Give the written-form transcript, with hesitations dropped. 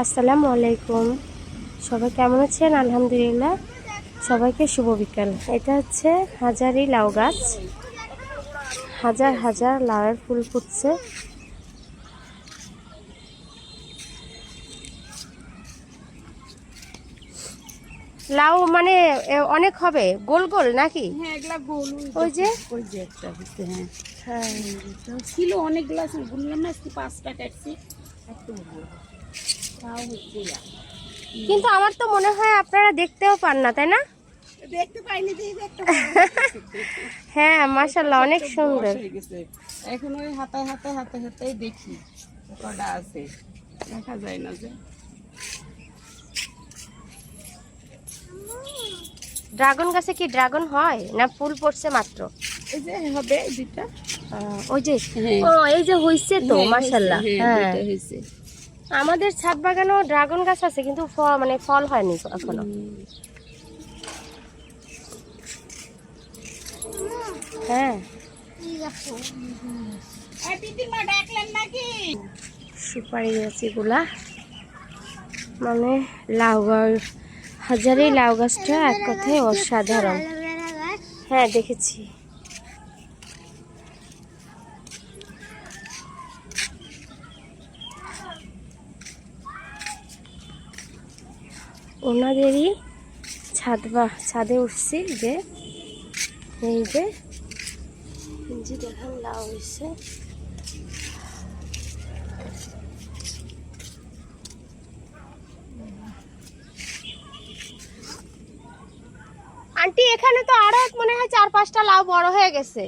আসসালামু আলাইকুম। সবাই কেমন আছেন? আলহামদুলিল্লাহ। সবাইকে শুভ বিকাল। এটা হচ্ছে হাজারি লাউ গাছ। হাজার হাজার লাউয়ের ফুল ফুটছে। লাউ মানে অনেক হবে, গোল গোল নাকি? হ্যাঁ, এগুলা গোল। ওই যে একটা হচ্ছে। হ্যাঁ হ্যাঁ, ছিল অনেকগুলা ছিল, বললাম না আজকে 5টা কাটছি। একটু তাও হচ্ছে না। কিন্তু আমার তো মনে হয় আপনারা দেখতেও পান না, তাই না? দেখতে পাইনি যে একটা হ্যাঁ, মাশাআল্লাহ, অনেক সুন্দর। হয়ে গেছে। এখন ওই হাতায় হাতায় হাতায় হাতায় দেখি কটা আছে, দেখা যায় না যে। ড্রাগন গাছে কি ড্রাগন হয় না ফুল পড়ছে মাত্র? এই যে হবে দুইটা। ওই যে হ্যাঁ। ও এই যে হইছে তো, মাশাআল্লাহ। হ্যাঁ, দুইটা হয়েছে। আমাদের ছাদ বাগানেও ড্রাগন গাছ আছে, কিন্তু মানে ফল হয়নি এখনো। হ্যাঁ, সুপারি গাছ এগুলা, মানে লাউ গাছ, হাজারি লাউ গাছটা এক কথায় অসাধারণ। হ্যাঁ, দেখেছি। ওনাদেরই ছাদে উঠছি যে, এই যে দেখেন লাউ হয়েছে। আন্টি, এখানে তো আরো মনে হয় 4-5টা লাউ বড় হয়ে গেছে।